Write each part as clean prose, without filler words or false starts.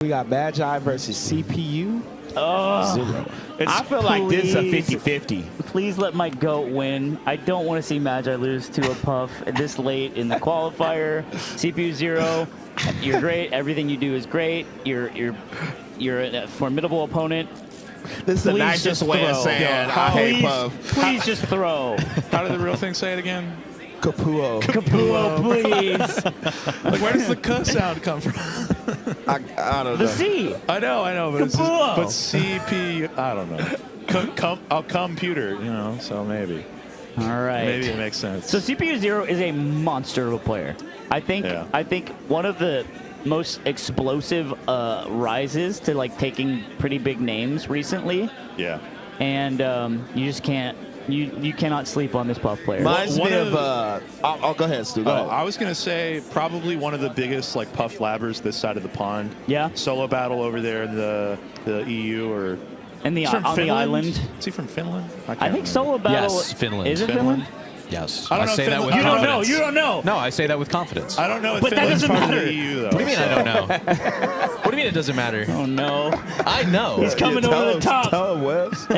We got Magi versus CPU0. I feel like this is a 50-50. Please let my GOAT win. I don't want to see Magi lose to a Puff this late in the qualifier. CPU0, you're great. Everything you do is great. You're a formidable opponent. This is the nicest way of saying I hate Puff. Please just throw. How did the real thing say it again? Kapuo. Kapuo, please. Like, where does the K sound come from? I don't know. The C. I know, but it's Kapuo. but CP, I don't know. A computer, you know, so maybe. All right. Maybe it makes sense. So CPU0 is a monster of a player. I think one of the most explosive rises to like taking pretty big names recently. Yeah. And you just can't. You cannot sleep on this Puff player. Reminds me of I'll go ahead, Stu. Go ahead. I was gonna say probably one of the biggest like Puff labbers this side of the pond. Yeah. Solo battle over there in the EU or. And He's on the island. Is he from Finland? I think solo battle. Yes, Finland. Is it Finland? Yes. I don't know say that with You don't confidence. know. You don't know. No, I say that with confidence. I don't know if But that Finland's doesn't part matter. of the EU though. What do you mean I don't know? What do you mean it doesn't matter? Oh no. I know. He's coming over the top. Tell him, Webs. I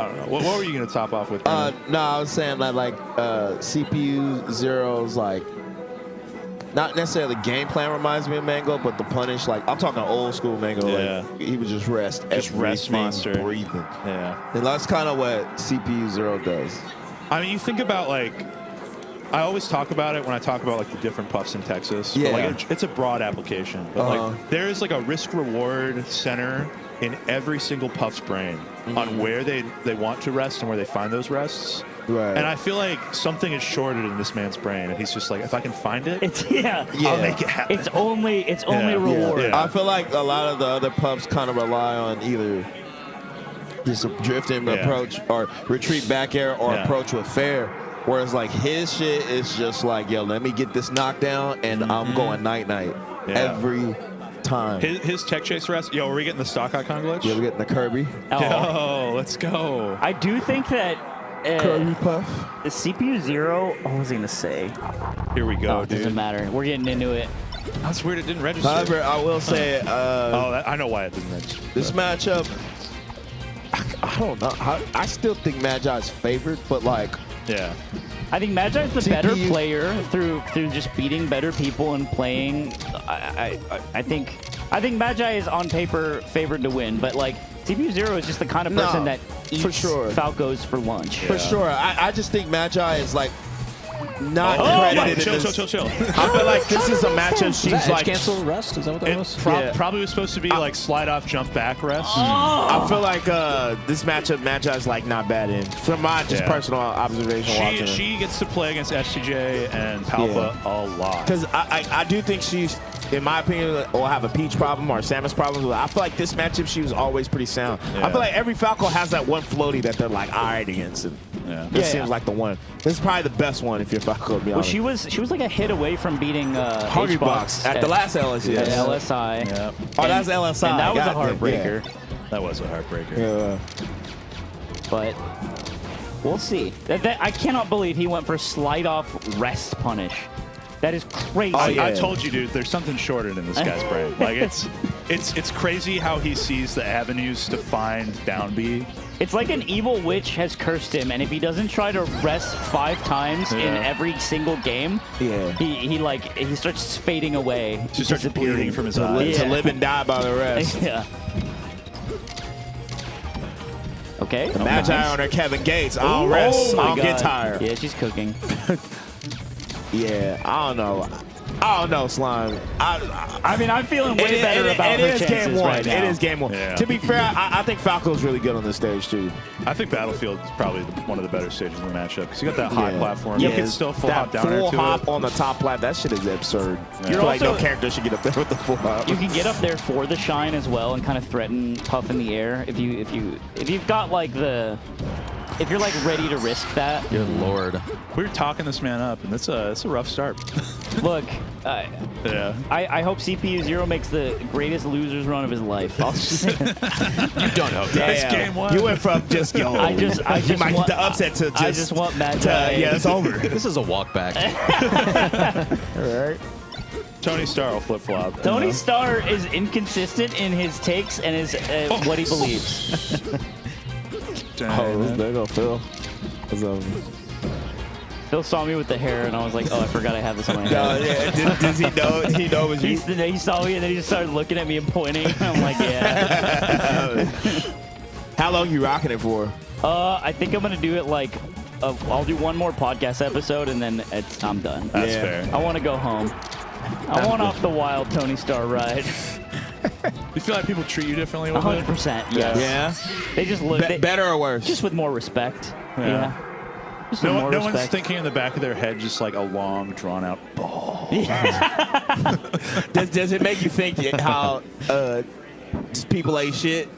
don't know. What were you gonna top off with? No, I was saying that like CPU0's like not necessarily the game plan reminds me of Mango, but the punish, like I'm talking old school Mango. Yeah. Like he would just rest, Just rest everything monster. breathing. Yeah. And that's kind of what CPU0 does. I mean, you think about like, I always talk about it when I talk about like the different Puffs in Texas. Yeah. But, like, it's a broad application. But like, there is like a risk-reward center in every single Puff's brain on where they want to rest and where they find those rests. Right. And I feel like something is shorted in this man's brain, and he's just like, if I can find it, Yeah. I'll make it happen. It's only reward. Yeah. I feel like a lot of the other Puffs kind of rely on either just a drifting approach or retreat back air or approach with fair. Whereas like his shit is just like, yo, let me get this knockdown and I'm going night-night every time. His tech chase rest. Yo, are we getting the stock icon glitch? Yeah, we're getting the Kirby. Yo, let's go. I do think that Kirby Puff. the CPU0. What was I gonna say? Here we go, It dude. doesn't matter. We're getting into it. That's weird. It didn't register. However, I will say I know why it didn't register. this matchup, I don't know. I still think Magi's favored, but like, Yeah. I think Magi's the better player through just beating better people and playing. I think Magi is on paper favored to win, but like CPU0 is just the kind of person that eats Falcos for lunch. for sure. I just think Magi is like not credited. Chill. I feel like this is a matchup she's Edge like. cancel rest? Is that what that was? Probably was supposed to be like slide off, jump back rest. I feel like this matchup Magi's like not bad in. From my just personal observation watching. She gets to play against STJ and Palpa a lot. Because I do think she's, in my opinion, will have a Peach problem or Samus problem. I feel like this matchup she was always pretty sound. I feel like every Falco has that one floaty that they're like all right against. And this seems like the one. This is probably the best one if you're Falco. To be honest. She was like a hit away from beating Hungrybox at the last LSI. At LSI. Yeah. Oh, that's LSI. And that was a heartbreaker. That was a heartbreaker. Yeah. But we'll see. I cannot believe he went for slide off rest punish. That is crazy. I told you, dude. There's something shorted in this guy's brain. Like it's crazy how he sees the avenues to find down B. It's like an evil witch has cursed him, and if he doesn't try to rest 5 times in every single game, he starts fading away. He starts bleeding from his eyes. To live and die by the rest. Yeah. Okay. Magi on her Kevin Gates. I don't rest. I don't get tired. Yeah, she's cooking. Yeah, I don't know. I don't know, Slime. I mean, I'm feeling way better about her chances right now. It is game one. Yeah. To be fair, I think Falco's really good on this stage, too. I think Battlefield is probably one of the better stages in the matchup because you got that high platform. You can still full hop down there. Full hop on the top plat, that shit is absurd. I feel like no character should get up there with the full hop. You can get up there for the shine as well and kind of threaten Puff in the air if you've got like if you're like ready to risk that. Good lord. We were talking this man up, and it's a rough start. Look, I hope CPU0 makes the greatest losers run of his life. I'll just say You don't hope that. It's game one. You went from just yo. I just you might want get the upset to just. I just want Magi. Yeah, it's over. This is a walk back. All right. Tony Starr will flip-flop. Tony Starr is inconsistent in his takes and his what he believes. Oh, there go Phil. Phil saw me with the hair, and I was like, oh, I forgot I have this on my head. Yeah. Does he know? He know it was you? He saw me, and then he just started looking at me and pointing. I'm like, yeah. How long you rocking it for? I think I'm going to do it like, I'll do one more podcast episode, and then I'm done. That's fair. I want to go home. I want off the wild Tony Starr ride. You feel like people treat you differently with 100%, yes. Yeah. They just look better or worse? just with more respect. Yeah. Just with No, more no one's respect. thinking in the back of their head just like a long, drawn-out ball. Does it make you think how just people ain't shit?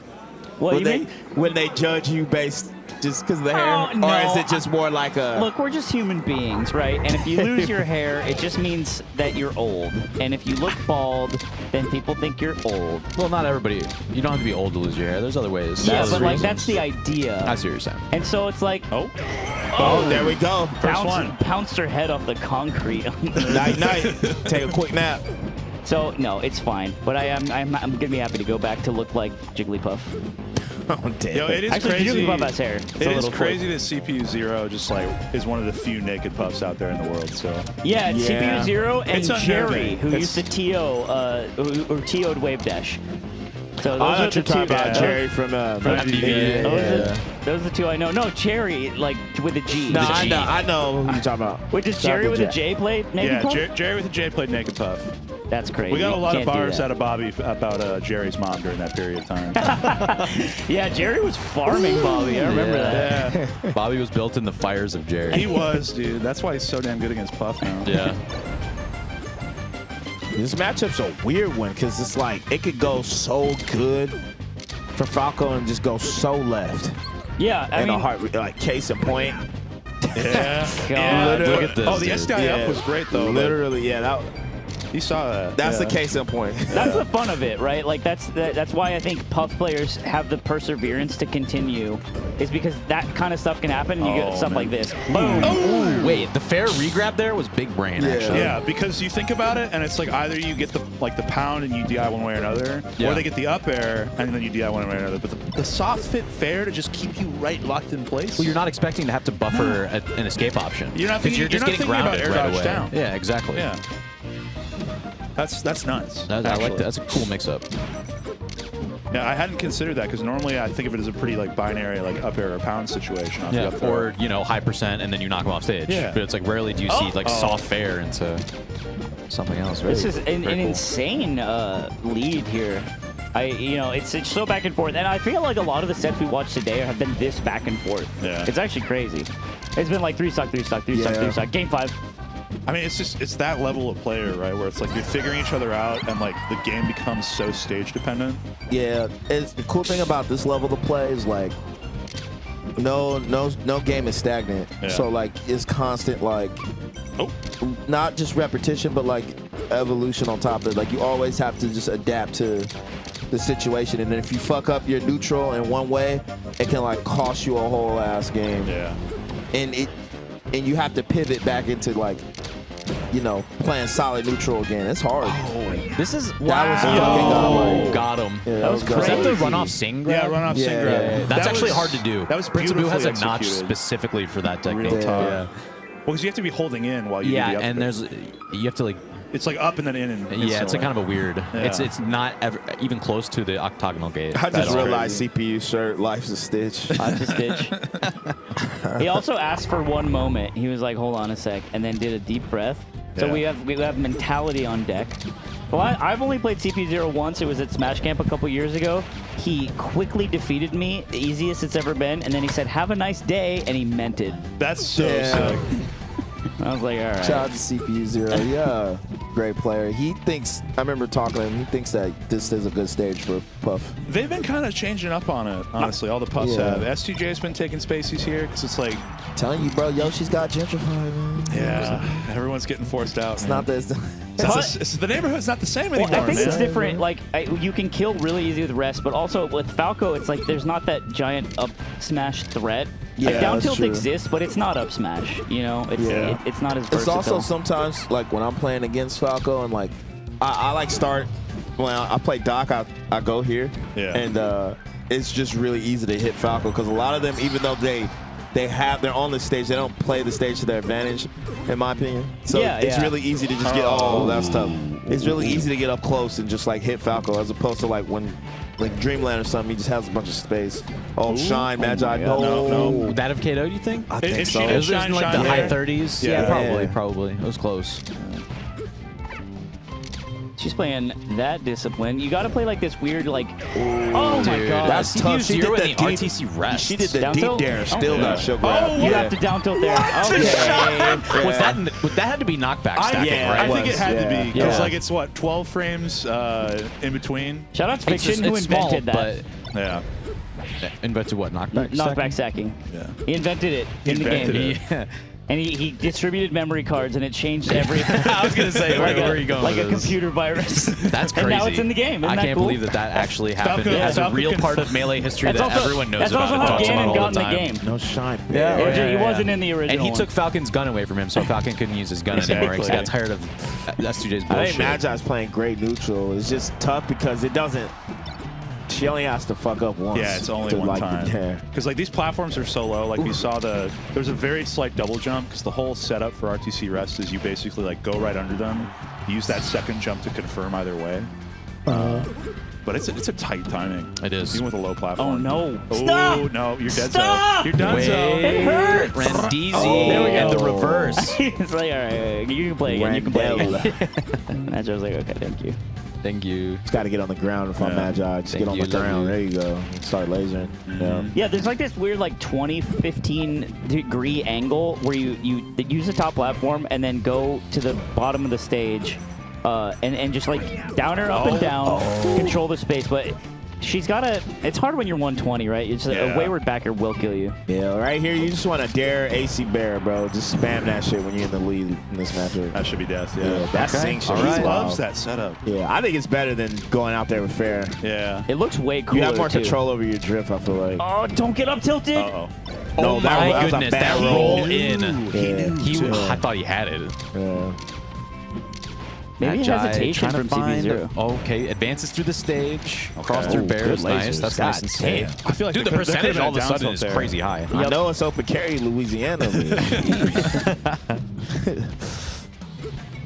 What you mean? When they judge you based just because of the hair? Oh, no. Or is it just more like a... Look, we're just human beings, right? And if you lose your hair, it just means that you're old. And if you look bald, then people think you're old. Well, not everybody. You don't have to be old to lose your hair. There's other ways. Yeah, There's but like reasons. that's the idea. I see what you're saying. And so it's like, Oh, there we go. first one. pounced her head off the concrete. Night. Take a quick nap. So no, it's fine. But I'm gonna be happy to go back to look like Jigglypuff. Oh, damn. Yo, it is Actually, crazy. Jigglypuff has hair. It's a It is little crazy that CPU0 just like is one of the few naked puffs out there in the world. So Yeah, it's Yeah. CPU0 and It's Jerry, unnerving. who It's- used to TO'd Wave Dash. So I those thought are you were the talking two. about Jerry from MDV. Those are the two I know. No, Cherry, like with a G. No, With a I G. know who you're talking about. Wait, does Shout Jerry out with to a J play maybe? yeah, Puff? Jerry with a J played naked puff. That's crazy. We got a lot of Can't do bars that. out of Bobby about Jerry's mom during that period of time. Yeah, Jerry was farming Bobby. I remember that. Yeah, Bobby was built in the fires of Jerry. he was, dude. That's why he's so damn good against Puff now. Yeah. This matchup's a weird one because it's like it could go so good for Falco and just go so left. Yeah, I And a mean, heart, like case in point. Yeah. God. Look at this. Oh, the dude. SDI up was great though. Literally, yeah. You saw that. That's yeah. the case in point. that's the fun of it, right? Like that's why I think Puff players have the perseverance to continue, is because that kind of stuff can happen and you get Oh, stuff man. like this. Boom. Ooh, wait, the fair regrab there was big brain, actually. Yeah, because you think about it, and it's like either you get the pound and you DI one way or another, Yeah. or they get the up air and then you DI one way or another. But the soft fit fair to just keep you right locked in place. Well, you're not expecting to have to buffer an escape option. You're not 'Cause thinking- you're just you're not getting thinking about grounded air right dodge away. down. Yeah, exactly. Yeah. That's nuts. I like actually. that. That's a cool mix-up. Yeah, I hadn't considered that because normally I think of it as a pretty like binary like up air or pound situation. Off the Yeah, up throw. or high percent and then you knock them off stage. Yeah. But it's like rarely do you see like soft fair into something else. Right? This is an Very cool. insane lead here. It's so back and forth, and I feel like a lot of the sets we watched today have been this back and forth. Yeah. It's actually crazy. It's been like 3-stock, 3-stock, 3-stock, Yeah. 3-stock. Game 5. I mean, it's that level of player, right? Where it's like you're figuring each other out, and like the game becomes so stage dependent. Yeah, the cool thing about this level of play is like no game is stagnant. Yeah. So like it's constant like Oh, not just repetition but like evolution on top of it. Like you always have to just adapt to the situation, and then if you fuck up your neutral in one way, it can like cost you a whole ass game. yeah. And you have to pivot back into like playing solid neutral again. It's hard. This is That was fucking godlike. got him. Yeah, That was Was that the crazy. runoff sing grab? Yeah, run off Yeah, sing yeah, grab. yeah. That's That actually was- hard to do. That was Prince Abu has a beautifully notch executed. specifically for that technique. Real tough. Yeah. Well, because you have to be holding in while you do the up and air. you have to like It's like up and then in. And yeah, it's instantly. a kind of a weird. Yeah. It's not ever, even close to the octagonal gate. I just That's realized CPU shirt, life's a stitch. Life's a stitch. He also asked for one moment. He was like, hold on a sec, and then did a deep breath. So Yeah. we have mentality on deck. Well, I've only played CPU0 once. It was at Smash Camp a couple years ago. He quickly defeated me, the easiest it's ever been, and then he said, have a nice day, and he meant it. That's so Yeah. sick. I was like, all right. Shout out to CPU0. Yeah, great player. He thinks, I remember talking to him, he thinks that this is a good stage for Puff. They've been kind of changing up on it, honestly. All the puffs Yeah. have. STJ's been taking spaces here because it's like, Telling you, bro, Yoshi's got gentrified, man. yeah, everyone's getting forced out. It's not this. The neighborhood's not the same Well, anymore, I think man. it's different. Like you can kill really easy with rest, but also with Falco, it's like there's not that giant up smash threat. Like Yeah, down that's tilt true. exists, but it's not up smash. It's Yeah. it's not as It's versatile. also sometimes, like, when I'm playing against Falco and, like, I like start. Well, I play Doc. I go here, and it's just really easy to hit Falco because a lot of them, even though they're on the stage, they don't play the stage to their advantage, in my opinion. So it's really easy to just get. Oh, that's tough. It's really easy to get up close and just like hit Falco, as opposed to like when like Dreamland or something, he just has a bunch of space. Oh, Shine, Magi, no. That of Kato, you think? I think so. It was in like the high 30s. Yeah, probably. It was close. She's playing that discipline. You got to play like this weird, like, oh my god, that's tough. She did in the the RTC rest. She did the Down deep tilt? dare, still got show grab. You have to down tilt there. Okay. Was that had to be knockback stacking, right? I think it had to be because Yeah. like it's what 12 frames in between. Shout out to Fiction who invented that. Yeah. Invented what? Knockback Knockback stacking. Yeah. He invented it in the game. Yeah. And he distributed memory cards, and it changed everything. I was gonna say, where are you going? Like with a this? computer virus. That's crazy. And now it's in the game. Isn't I that can't cool? believe that actually happened. Falco- As a Falco real can- part of Melee history that everyone knows that's about also and how talks about Ganon all got the in the time. game. No Shine. He wasn't in the original. And he took Falcon's gun away from him, so Falcon couldn't use his gun anymore because he got tired of S2J's bullshit. I think Magi's playing great neutral. It's just tough because it doesn't. She only has to fuck up once. Yeah, it's only to, one like, time. Yeah. Because like these platforms are so low. Like we saw there's a very slight double jump because the whole setup for RTC rest is you basically like go right under them, use that second jump to confirm either way. But it's a tight timing. It is. Even with a low platform. Oh no! Oh Stop! no! You're dead. Stop! You're done. It hurts. Randeezy There we and go. the reverse. It's like, all right, you can play again. You can play again. Magi was like, okay, thank you. Thank you. Just got to get on the ground if I'm Magi. Just Thank get on you, the ground. Ludwig. There you go. Start lasering. Yeah. Yeah, there's like this weird like 20-15 degree angle where you use the top platform and then go to the bottom of the stage and just like downer up and down, control the space. But she's got a. It's hard when you're 120, right? It's a wayward backer will kill you. Yeah, right here, you just want to dare AC Bear, bro. Just spam that shit when you're in the lead in this matchup. That should be death. Yeah, Yeah. that sync shit. He is loves wild. that setup. Yeah, I think it's better than going out there with fair. Yeah. It looks way cooler. You have more too. control over your drift, I feel like. Oh, don't get up tilted. Uh-oh. No, My that was a goodness, bad that roll. roll in. Yeah. I thought he had it. Yeah. Maybe Magi hesitation trying from to find CPU0. Okay, advances through the stage, cross through bears, good nice. lasers. That's God nice and safe. damn. I feel like Dude, the there could've percentage been all of a down sudden tilt is there. crazy high. I know it's open carry, Louisiana.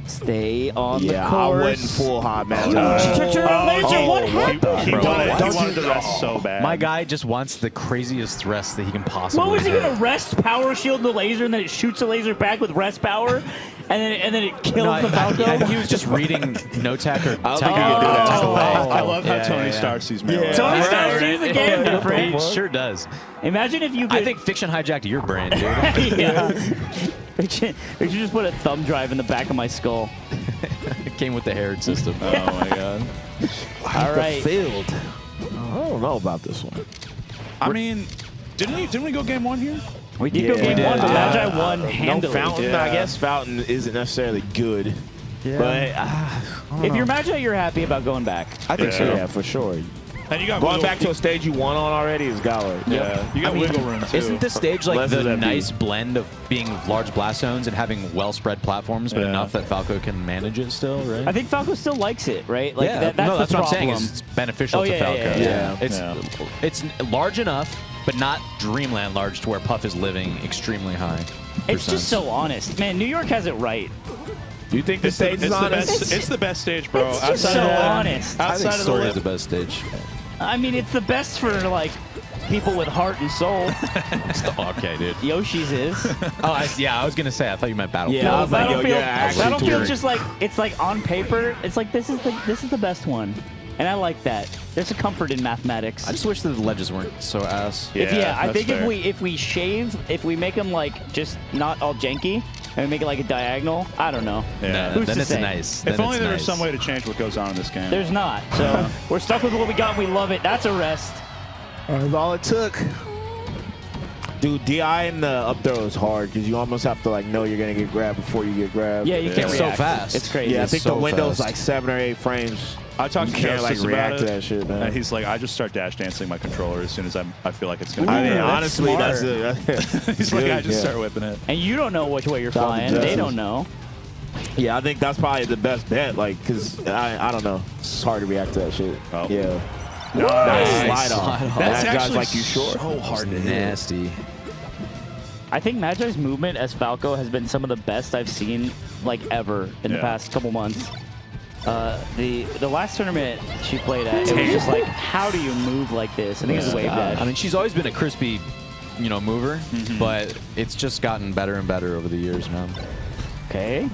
Stay on the Yeah, I course. wouldn't full hot match. She took her laser. What happened? He Bro, wanted the rest so bad. My guy just wants the craziest thrust that he can possibly What was he hit. gonna rest power shield the laser and then it shoots a laser back with rest power, and then it kills the Falco? I think he was just reading no tech or I'll tech think he could do that. tech away. I love how Yeah, Tony yeah. Stark sees Melee. Tony Right, Stark right. sees the game different. He sure does. Imagine if you could. I think Fiction hijacked your brain, dude. Yeah. We should just put a thumb drive in the back of my skull. It came with the Herod system. Oh my god. All right. Field. I don't know about this one. I mean, didn't we go game one here? We did go game one, but Magi won No handily. Fountain, I guess Fountain isn't necessarily good. Yeah. But If you're Magi, you're happy about going back. I think so. Yeah. Yeah, for sure. And you got Going wiggle- back to a stage you won on already is Galway. Yeah, you got wiggle room too. Isn't this stage like Less the of that nice blend of being large blast zones and having well-spread platforms, but Yeah. enough that Falco can manage it still, right? I think Falco still likes it, right? Like yeah, that's no, the that's what I'm problem. saying. Is it's beneficial Oh, to yeah, Falco. yeah, yeah. Yeah. It's large enough, but not Dreamland large to where Puff is living extremely high. It's just so honest, man. New York has it right. Do you think the stage is honest? It's the best stage, bro. It's just so honest. I think Outside of the Story is lip. the best stage. I mean, it's the best for like people with heart and soul. Okay, dude. Yoshi's is. Oh, I was gonna say. I thought you meant Battlefield. Yeah, I was like, yo, Battlefield, you're actually Battlefield's touring. just like it's like on paper. It's like this is the best one, and I like that. There's a comfort in mathematics. I just wish that the ledges weren't so ass. I that's think fair. if we make them like just not all janky and we make it like a diagonal, I don't know. Yeah. Who's then to it's say? nice. If Then only it's there was nice. some way to change what goes on in this game. There's not. So we're stuck with what we got and we love it. That's a rest. That's all it took. Dude, DI in the up throw is hard because you almost have to like know you're gonna get grabbed before you get grabbed. Yeah, you can't It's so react. fast. It's crazy. Yeah, I It's think so the window's fast. like 7 or 8 frames. I talked to You can't like Justice react about to it, that shit, man. and he's like, I just start dash dancing my controller as soon as I feel like it's gonna. I mean, that's honestly, smart. that's He's like, I just start whipping it. And you don't know which way you're Shout out to flying. They Justice. don't know. Yeah, I think that's probably the best bet. Like, cause I don't know, it's hard to react to that shit. Oh. Yeah. Nice. Slide off. That's That guy's actually like, you sure? so hard to hit. Nasty. I think Magi's movement as Falco has been some of the best I've seen like ever in the past couple months. The last tournament she played at, it was just like, how do you move like this? I think it was wave dash. I mean, she's always been a crispy, mover, but it's just gotten better and better over the years, man. Okay.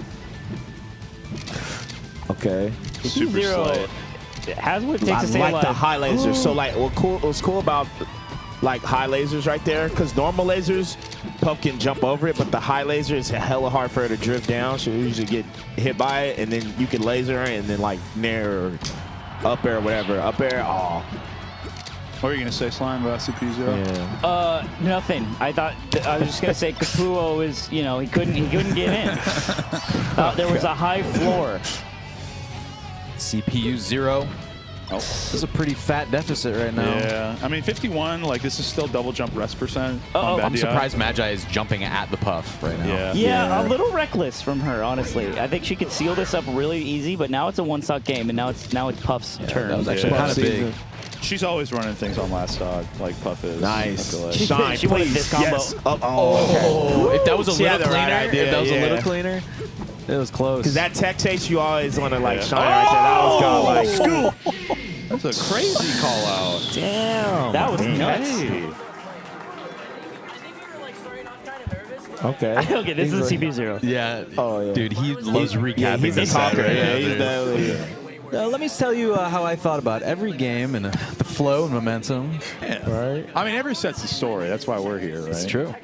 Okay. Super CPU0 slight. has what it takes I to stay like alive. the high lasers. So like, what's cool about like high lasers right there? Because normal lasers, Puff can jump over it, but the high laser is hella hard for her to drift down. She'll usually get hit by it, and then you can laser her, and then like nair or up air or whatever. Up air, oh. What were you gonna say, Slime, about CPU0? Yeah. Nothing. I was just gonna say Capuo is, he couldn't get in. There was a high floor. CPU0. Oh, this is a pretty fat deficit right now. Yeah, I mean 51. Like this is still double jump rest percent. I'm surprised Magi is jumping at the Puff right now. Yeah, a little reckless from her, honestly. I think she could seal this up really easy, but now it's a one-stock game, and now it's Puff's turn. That was actually kind of big. She's always running things on last stock, like Puff is. Nice. Like. Shine, she wanted this combo. Yes. Okay. If that was a She little had the cleaner, right idea, if that was a yeah. little cleaner, it was close. Because that tech chase, you always want to like shine right there. That was kind of like, That's a crazy call out. damn. That was nuts. Hey. Okay. Okay, this is a CPU0. Yeah. Oh, yeah. Dude, he loves recapping. Yeah, he's a this set talker. right Yeah, now, he's dude. definitely. Let me tell you how I thought about every game and the flow and momentum. Yeah. Right. I mean, every set's a story. That's why we're here, right? It's true.